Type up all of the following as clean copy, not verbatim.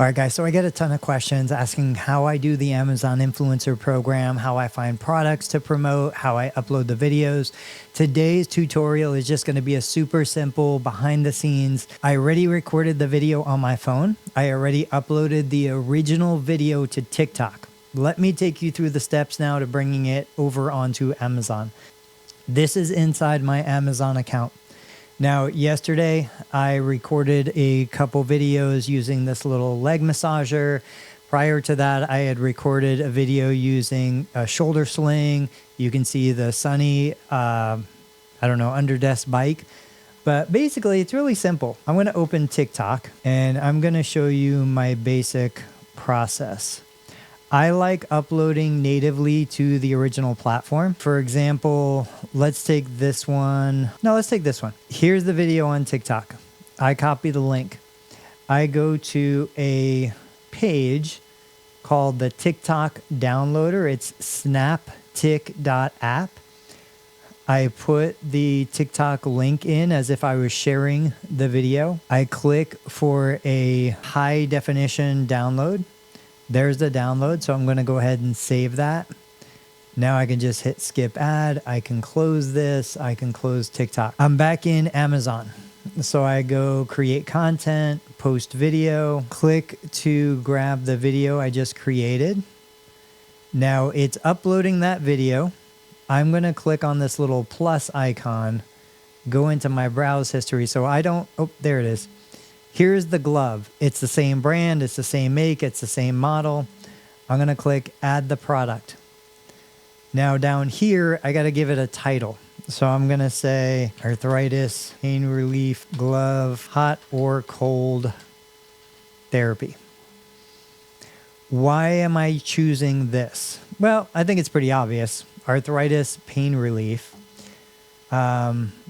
All right, guys, so I get a ton of questions asking how I do the Amazon influencer program, how I find products to promote, how I upload the videos. Today's tutorial is just going to be a super simple behind the scenes. I already recorded the video on my phone. I already uploaded the original video to TikTok. Let me take you through the steps now to bringing it over onto Amazon. This is inside my Amazon account. Now, yesterday, I recorded a couple videos using this little leg massager. Prior to that, I had recorded a video using a shoulder sling. You can see the Sunny, under desk bike. But basically, it's really simple. I'm going to open TikTok, and I'm going to show you my basic process. I like uploading natively to the original platform. For example, let's take this one. No, let's take this one. Here's the video on TikTok. I copy the link. I go to a page called the TikTok downloader. It's snaptik.app. I put the TikTok link in as if I was sharing the video. I click for a high definition download. There's the download, so I'm going to go ahead and save that. Now I can just hit skip ad. I can close this. I can close TikTok. I'm back in Amazon. So I go create content, post video, click to grab the video I just created. Now it's uploading that video. I'm going to click on this little plus icon, go into my browse history. So I don't, oh, there it is. Here's the glove. It's the same brand. It's the same make. It's the same model. I'm going to click add the product. Now down here, I got to give it a title. So I'm going to say arthritis, pain relief, glove, hot or cold therapy. Why am I choosing this? Well, I think it's pretty obvious. Arthritis, pain relief.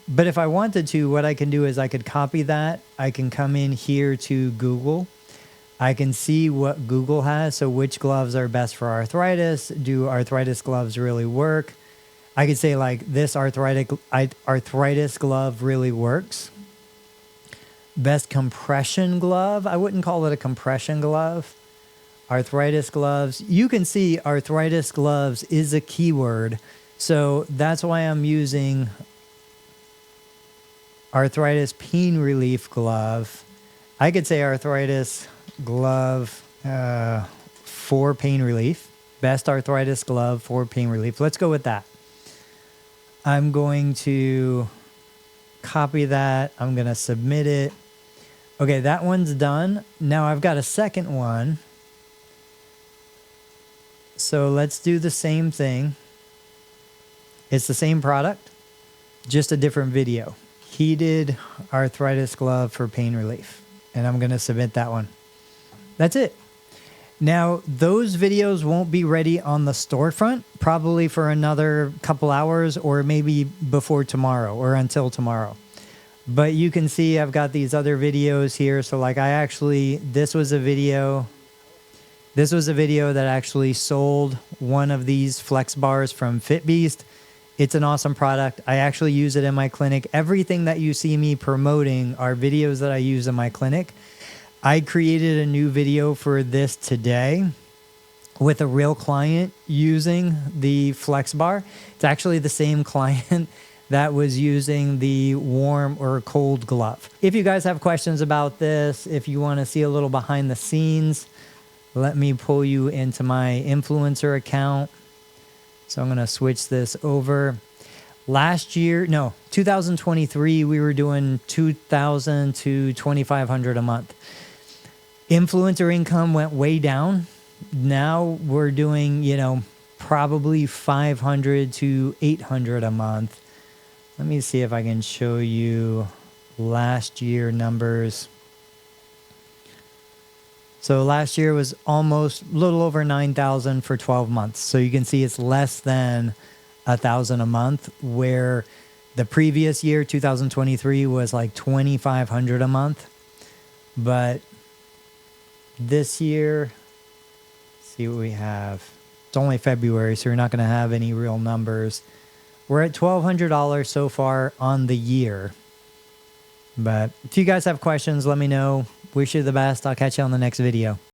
But if I wanted to, what I can do is I could copy that. I can come in here to Google. I can see what Google has. So which gloves are best for arthritis? Do arthritis gloves really work? I could say like this arthritis glove really works. Best compression glove. I wouldn't call it a compression glove. Arthritis gloves. You can see arthritis gloves is a keyword. So that's why I'm using arthritis pain relief glove. I could say arthritis glove for pain relief. Best arthritis glove for pain relief. Let's go with that. I'm going to copy that. I'm going to submit it. Okay, that one's done. Now I've got a second one. So let's do the same thing. It's the same product, just a different video. Heated arthritis glove for pain relief. And I'm going to submit that one. That's it. Now, those videos won't be ready on the storefront probably for another couple hours or maybe before tomorrow or until tomorrow. But you can see I've got these other videos here. So like this was a video that actually sold one of these flex bars from FitBeast. It's an awesome product. I actually use it in my clinic. Everything that you see me promoting are videos that I use in my clinic. I created a new video for this today with a real client using the flex bar. It's actually the same client that was using the warm or cold glove. If you guys have questions about this, if you want to see a little behind the scenes, let me pull you into my influencer account. So I'm going to switch this over. 2023, we were doing $2,000 to $2,500 a month. Influencer income went way down. Now we're doing, probably $500 to $800 a month. Let me see if I can show you last year numbers. So last year was almost a little over 9,000 for 12 months. So you can see it's less than 1,000 a month, where the previous year, 2023, was like 2,500 a month. But this year, let's see what we have. It's only February, so you're not going to have any real numbers. We're at $1,200 so far on the year. But if you guys have questions, let me know. Wish you the best. I'll catch you on the next video.